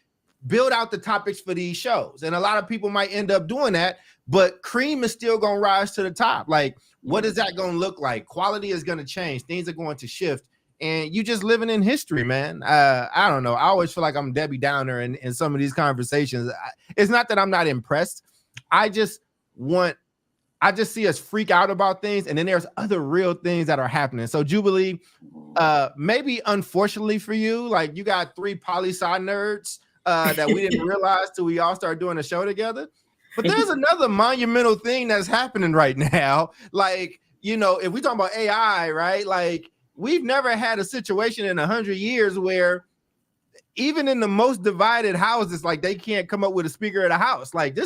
Speaker 1: build out the topics for these shows. And a lot of people might end up doing that, but cream is still going to rise to the top. Like, what is that going to look like? Quality is going to change. Things are going to shift. And you just living in history, man. I don't know. I always feel like I'm Debbie Downer in some of these conversations. It's not that I'm not impressed. I just see us freak out about things, and then there's other real things that are happening. So Jubilee, maybe unfortunately for you, like you got 3 poli-sci nerds that we didn't realize till we all started doing a show together. But there's another monumental thing that's happening right now. Like, if we talk about AI, right? Like, we've never had a situation in 100 years where even in the most divided houses, like they can't come up with a speaker of the house. Like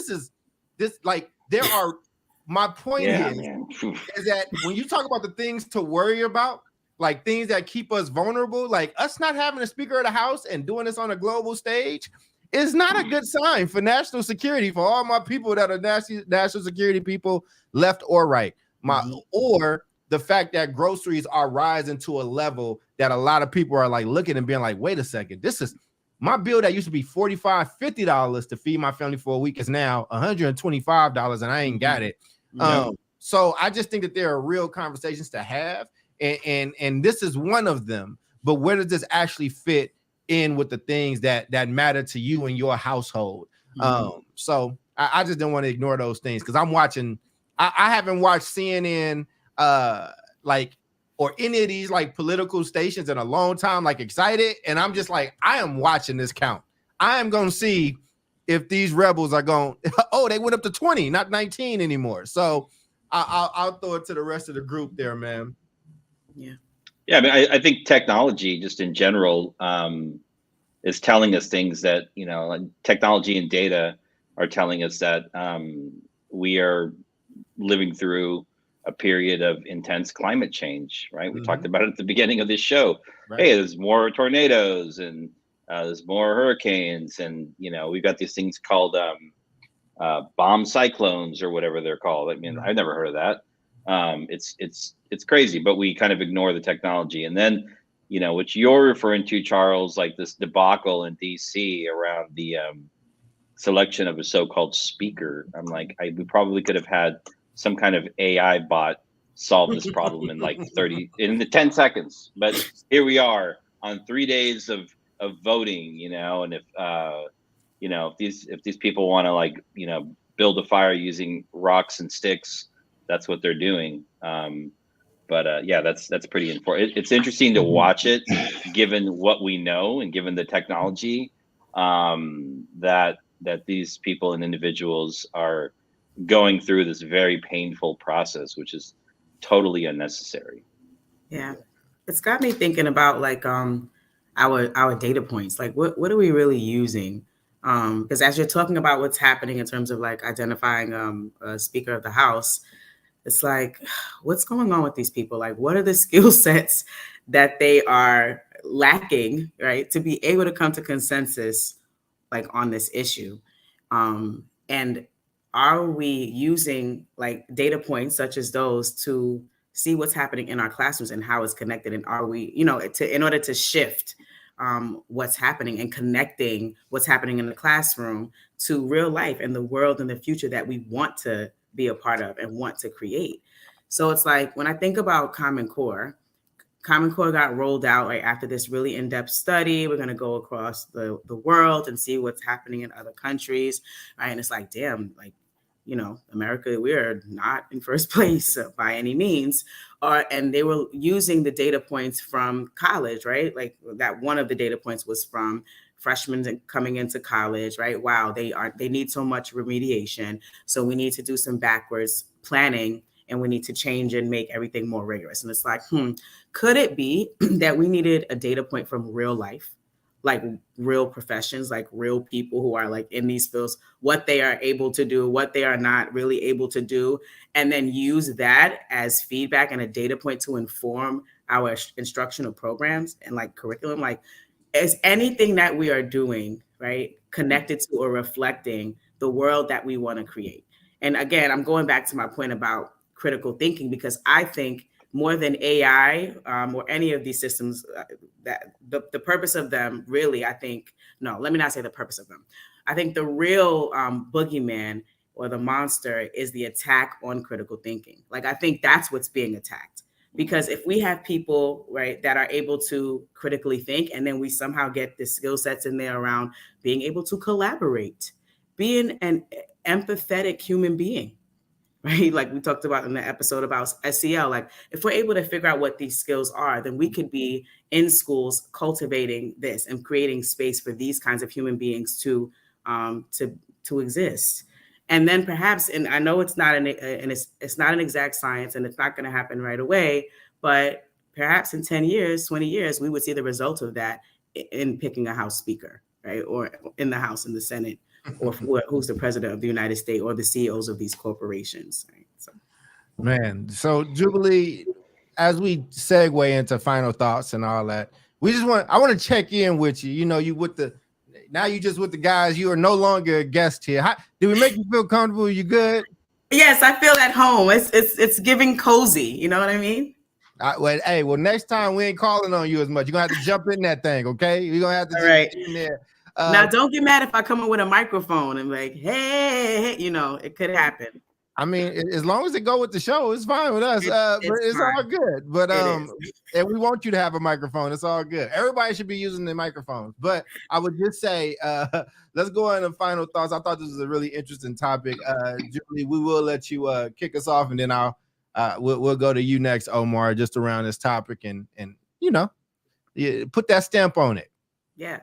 Speaker 1: my point is that when you talk about the things to worry about, like things that keep us vulnerable, like us not having a speaker of the house and doing this on a global stage is not a good sign for national security for all my people that are national security people, left or right. Or the fact that groceries are rising to a level that a lot of people are like looking and being like, wait a second, this is my bill that used to be $45, $50 to feed my family for a week is now $125 and I ain't got it. So I just think that there are real conversations to have. and this is one of them. But where does this actually fit in with the things that matter to you and your household? So I just didn't want to ignore those things, because I'm watching. I haven't watched CNN like, or any of these like political stations in a long time, like excited, and I'm just like, I am watching this count. I am going to see if these rebels are going, oh, they went up to 20, not 19 anymore. So I'll throw it to the rest of the group there, man.
Speaker 2: Yeah.
Speaker 4: Yeah, I mean, I think technology just in general is telling us things that, you know, technology and data are telling us that we are living through a period of intense climate change, right? We talked about it at the beginning of this show. Right. Hey, there's more tornadoes and there's more hurricanes, and you know, we've got these things called bomb cyclones or whatever they're called. I mean, I've never heard of that. It's crazy, but we kind of ignore the technology. And then, you know, what you're referring to, Charles, like this debacle in DC around the selection of a so-called speaker. I'm like, we probably could have had some kind of AI bot solve this problem in like 10 seconds. But here we are on 3 days of voting, you know, and if you know, if these people want to, like, you know, build a fire using rocks and sticks, that's what they're doing. Yeah, that's pretty important. It's interesting to watch it, given what we know and given the technology that these people and individuals are going through this very painful process, which is totally unnecessary.
Speaker 2: Yeah, it's got me thinking about like our data points. Like, what are we really using? Because as you're talking about what's happening in terms of like identifying a Speaker of the House, it's like, what's going on with these people? Like, what are the skill sets that they are lacking, right, to be able to come to consensus like on this issue? And are we using like data points such as those to see what's happening in our classrooms and how it's connected? And are we, you know, in order to shift what's happening and connecting what's happening in the classroom to real life and the world and the future that we want to be a part of and want to create? So it's like, when I think about Common Core got rolled out right after this really in-depth study. We're going to go across the world and see what's happening in other countries, right? And it's like, damn, like, you know, America, we are not in first place by any means. And they were using the data points from college, right? Like that one of the data points was from freshmen coming into college, right? Wow, they need so much remediation. So we need to do some backwards planning, and we need to change and make everything more rigorous. And it's like, could it be that we needed a data point from real life, like real professions, like real people who are like in these fields, what they are able to do, what they are not really able to do, and then use that as feedback and a data point to inform our instructional programs and like curriculum? Like, is anything that we are doing, right, connected to or reflecting the world that we want to create? And again, I'm going back to my point about critical thinking, because I think more than AI or any of these systems, that the purpose of them really, I think, no, let me not say the purpose of them. I think the real boogeyman or the monster is the attack on critical thinking. Like, I think that's what's being attacked. Because if we have people, right, that are able to critically think, and then we somehow get the skill sets in there around being able to collaborate, being an empathetic human being, right? Like we talked about in the episode about SEL, like if we're able to figure out what these skills are, then we could be in schools cultivating this and creating space for these kinds of human beings to exist. And then perhaps, and I know it's not it's not an exact science and it's not going to happen right away, but perhaps in 10 years, 20 years, we would see the result of that in picking a House Speaker, right? Or in the House and the Senate, or who's the president of the United States, or the CEOs of these corporations. Right? So,
Speaker 1: man. So Jubilee, as we segue into final thoughts and all that, I want to check in with you. You know, now you just with the guys. You are no longer a guest here. Did we make you feel comfortable? You good?
Speaker 2: Yes, I feel at home. It's giving cozy. You know what I mean?
Speaker 1: Well, next time we ain't calling on you as much. You're gonna have to jump in that thing, okay? You're gonna have to
Speaker 2: get
Speaker 1: in there.
Speaker 2: Now, don't get mad if I come in with a microphone and like, hey, you know, it could happen.
Speaker 1: I mean, as long as it go with the show, it's fine with us. But it's all good. But and we want you to have a microphone. It's all good. Everybody should be using their microphones. But I would just say, let's go on to final thoughts. I thought this was a really interesting topic. Julie, we will let you kick us off, and then we'll go to you next, Omar, just around this topic, and put that stamp on it.
Speaker 2: Yeah,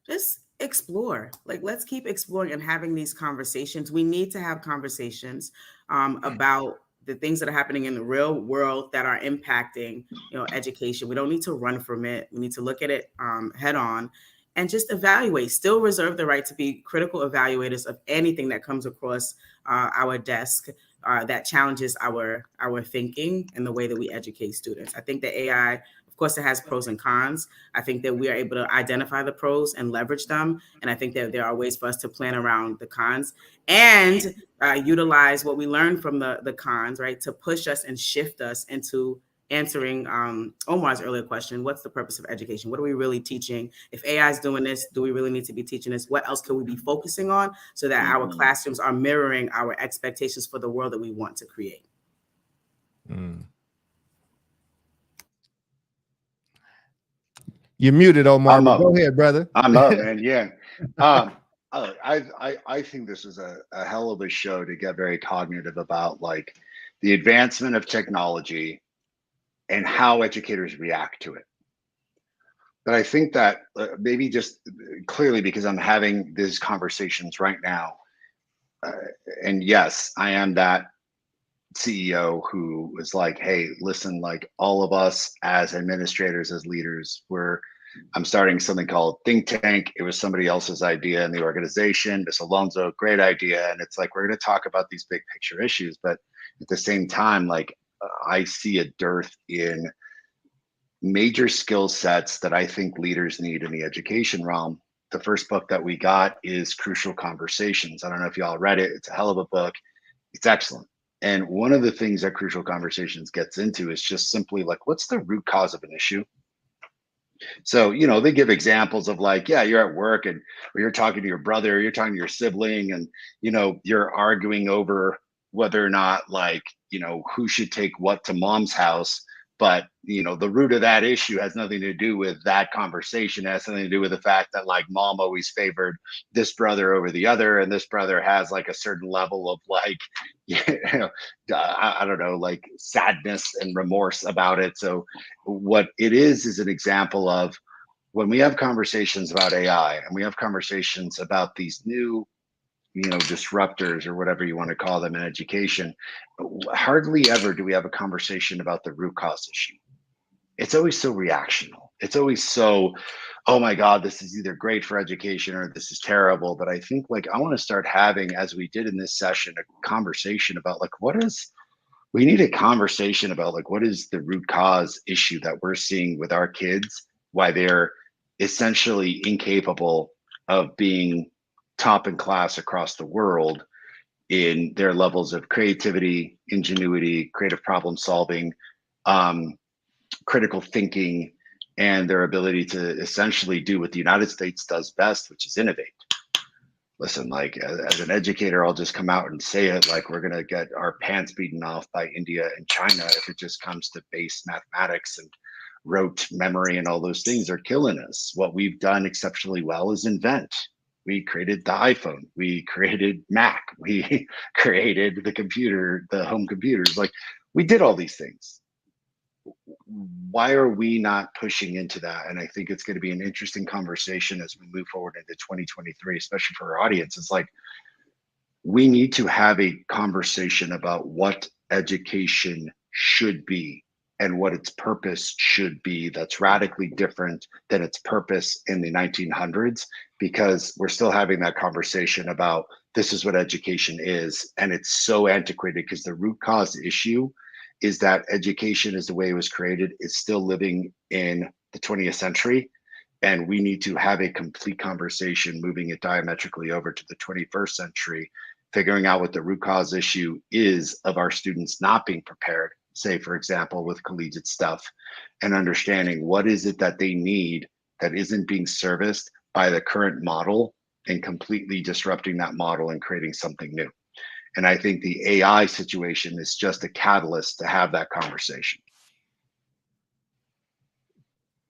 Speaker 2: just explore. Like, let's keep exploring and having these conversations. We need to have conversations about the things that are happening in the real world that are impacting, education. We don't need to run from it. We need to look at it head on and just evaluate. Still reserve the right to be critical evaluators of anything that comes across our desk that challenges our thinking and the way that we educate students. I think that AI, of course, it has pros and cons. I think that we are able to identify the pros and leverage them. And I think that there are ways for us to plan around the cons and utilize what we learned from the cons, right, to push us and shift us into answering Omar's earlier question. What's the purpose of education? What are we really teaching? If AI is doing this, do we really need to be teaching this? What else can we be focusing on so that our classrooms are mirroring our expectations for the world that we want to create?
Speaker 1: You're muted, Omar. Go ahead, brother.
Speaker 3: I'm up, man. Yeah. I think this is a hell of a show to get very cognitive about, like, the advancement of technology and how educators react to it. But I think that maybe just clearly because I'm having these conversations right now, and yes, I am that CEO who was like, hey, listen, like, all of us as administrators, as leaders, I'm starting something called Think Tank. It was somebody else's idea in the organization. Miss Alonso, great idea. And it's like, we're going to talk about these big picture issues. But at the same time, like, I see a dearth in major skill sets that I think leaders need in the education realm. The first book that we got is Crucial Conversations. I don't know if y'all read it. It's a hell of a book. It's excellent. And one of the things that Crucial Conversations gets into is just simply like, what's the root cause of an issue? So, they give examples of, like, yeah, you're at work or you're talking to your brother, or you're talking to your sibling, and, you're arguing over whether or not, like, who should take what to mom's house. But, the root of that issue has nothing to do with that conversation. It has something to do with the fact that, like, mom always favored this brother over the other. And this brother has, like, a certain level of, like, I don't know, like, sadness and remorse about it. So what it is an example of when we have conversations about AI and we have conversations about these new disruptors or whatever you want to call them in education, hardly ever do we have a conversation about the root cause issue. It's always so reactional. It's always so, oh my God, this is either great for education or this is terrible. But I think, like, I want to start having, as we did in this session, a conversation about, like, we need a conversation about, like, what is the root cause issue that we're seeing with our kids, why they're essentially incapable of being top in class across the world in their levels of creativity, ingenuity, creative problem solving, critical thinking, and their ability to essentially do what the United States does best, which is innovate. Listen, like, as an educator, I'll just come out and say it, like, we're going to get our pants beaten off by India and China if it just comes to base mathematics, and rote memory and all those things are killing us. What we've done exceptionally well is invent. We created the iPhone. We created Mac. We created the computer, the home computers. Like, we did all these things. Why are we not pushing into that? And I think it's going to be an interesting conversation as we move forward into 2023, especially for our audience. It's like, we need to have a conversation about what education should be and what its purpose should be. That's radically different than its purpose in the 1900s, because we're still having that conversation about this is what education is. And it's so antiquated because the root cause issue is that education, is the way it was created, is still living in the 20th century. And we need to have a complete conversation, moving it diametrically over to the 21st century, figuring out what the root cause issue is of our students not being prepared, say, for example, with collegiate stuff, and understanding what is it that they need that isn't being serviced by the current model, and completely disrupting that model and creating something new. And I think the AI situation is just a catalyst to have that conversation.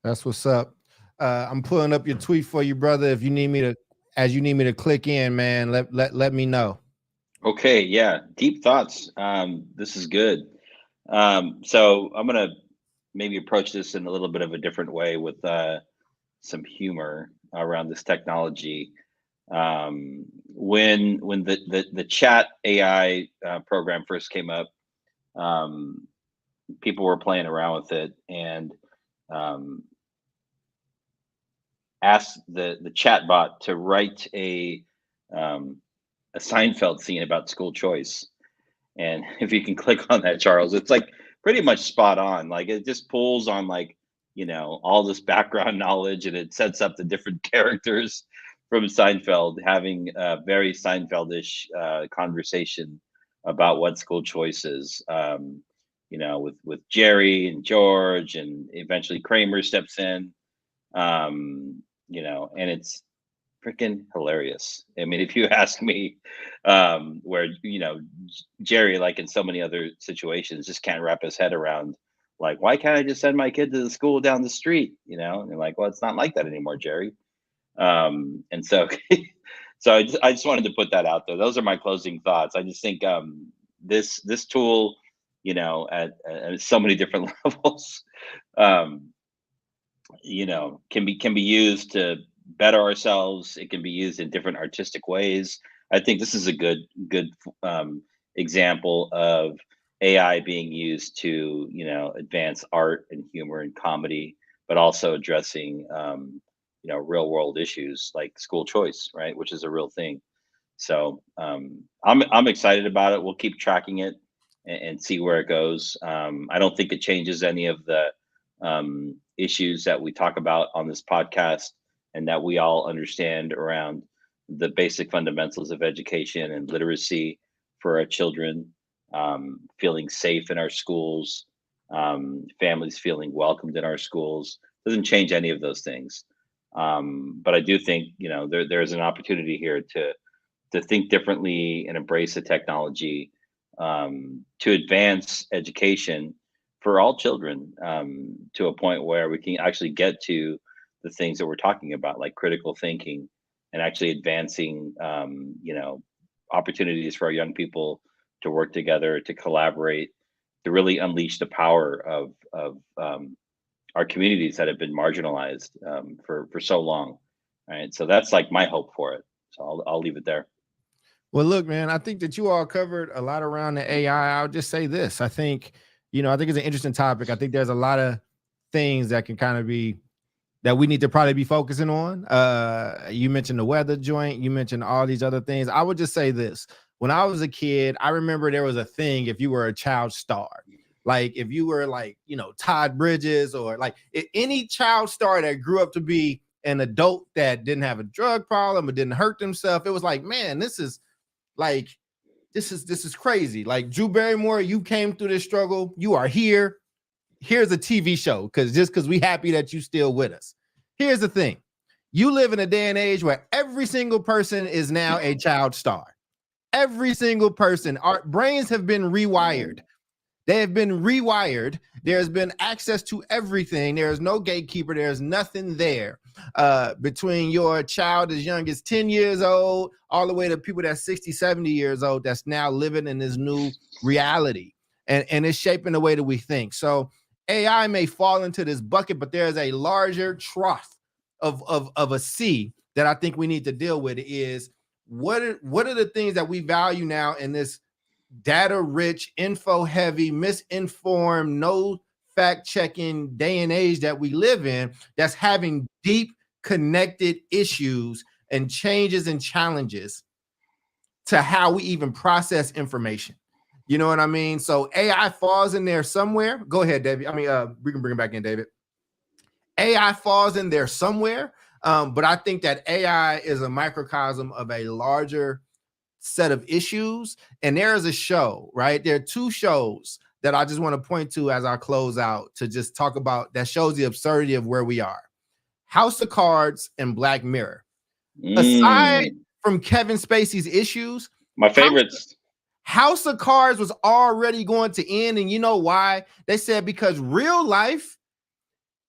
Speaker 1: That's what's up. I'm pulling up your tweet for you, brother. If you need me to, as you need me to click in, man, let me know.
Speaker 4: Okay, yeah, deep thoughts. This is good. So I'm gonna maybe approach this in a little bit of a different way with some humor around this technology. When the chat AI program first came up, people were playing around with it and asked the chat bot to write a Seinfeld scene about school choice. And if you can click on that, Charles, it's like pretty much spot on. Like it just pulls on like, all this background knowledge, and it sets up the different characters from Seinfeld having a very Seinfeldish conversation about what school choice is. With Jerry and George, and eventually Kramer steps in. And it's freaking hilarious. I mean, if you ask me, where Jerry, like in so many other situations, just can't wrap his head around, like, why can't I just send my kid to the school down the street? And they're like, well, it's not like that anymore, Jerry. And so, so I just wanted to put that out there. Those are my closing thoughts. I just think this tool, at so many different levels, can be used to better ourselves. It can be used in different artistic ways. I think this is a good example of AI being used to advance art and humor and comedy, but also addressing real world issues like school choice, right, which is a real thing. So I'm excited about it. We'll keep tracking it and see where it goes. I don't think it changes any of the issues that we talk about on this podcast, and that we all understand around the basic fundamentals of education and literacy for our children, feeling safe in our schools, families feeling welcomed in our schools. Doesn't change any of those things. But I do think there's an opportunity here to think differently and embrace the technology to advance education for all children, to a point where we can actually get to the things that we're talking about, like critical thinking, and actually advancing opportunities for our young people to work together, to collaborate, to really unleash the power of our communities that have been marginalized for so long. Right, so that's like my hope for it. So I'll leave it there.
Speaker 1: Well, look, man, I think that you all covered a lot around the AI. I'll just say this. I think it's an interesting topic. I think there's a lot of things that can kind of be that we need to probably be focusing on. You mentioned the weather joint. You mentioned all these other things. I would just say this. When I was a kid, I remember there was a thing if you were a child star. Like if you were like, Todd Bridges, or like any child star that grew up to be an adult that didn't have a drug problem or didn't hurt themselves, it was like, man, this is crazy. Like Drew Barrymore, you came through this struggle. You are here. Here's a TV show because we happy that you still with us. Here's the thing. You live in a day and age where every single person is now a child star. Every single person. Our brains have been rewired. They have been rewired. There's been access to everything. There's no gatekeeper. There's nothing there between your child as young as 10 years old all the way to people that's 60, 70 years old that's now living in this new reality. And it's shaping the way that we think. So AI may fall into this bucket, but there's a larger trough of a sea that I think we need to deal with. Is what are the things that we value now in this data rich, info heavy, misinformed, no fact checking day and age that we live in, that's having deep connected issues and changes and challenges to how we even process information. You know what I mean? So AI falls in there somewhere. Go ahead, David. We can bring it back in, David. AI falls in there somewhere, but I think that AI is a microcosm of a larger set of issues. And there is a show, right? There are two shows that I just want to point to as I close out to just talk about that shows the absurdity of where we are. House of Cards and Black Mirror. Aside from Kevin Spacey's issues,
Speaker 4: my favorites.
Speaker 1: House of Cards was already going to end, and you know why? They said because real life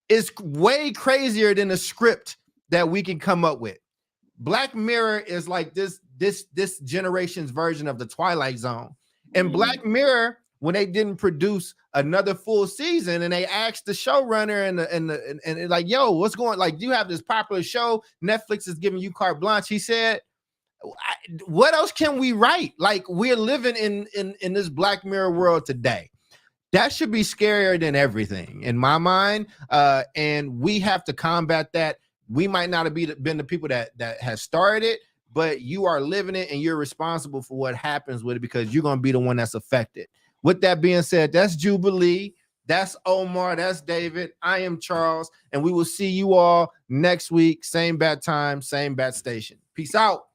Speaker 1: is way crazier than the script that we can come up with. Black Mirror is like this generation's version of the Twilight Zone. And Black Mirror, when they didn't produce another full season, and they asked the showrunner and like, yo, what's going? Like, you have this popular show, Netflix is giving you carte blanche. He said, what else can we write? Like, we're living in this Black Mirror world today. That should be scarier than everything in my mind. And we have to combat that. We might not have been the people that has started it, but you are living it and you're responsible for what happens with it because you're going to be the one that's affected. With that being said, that's Jubilee. That's Omar. That's David. I am Charles. And we will see you all next week. Same bat time, same bat station. Peace out.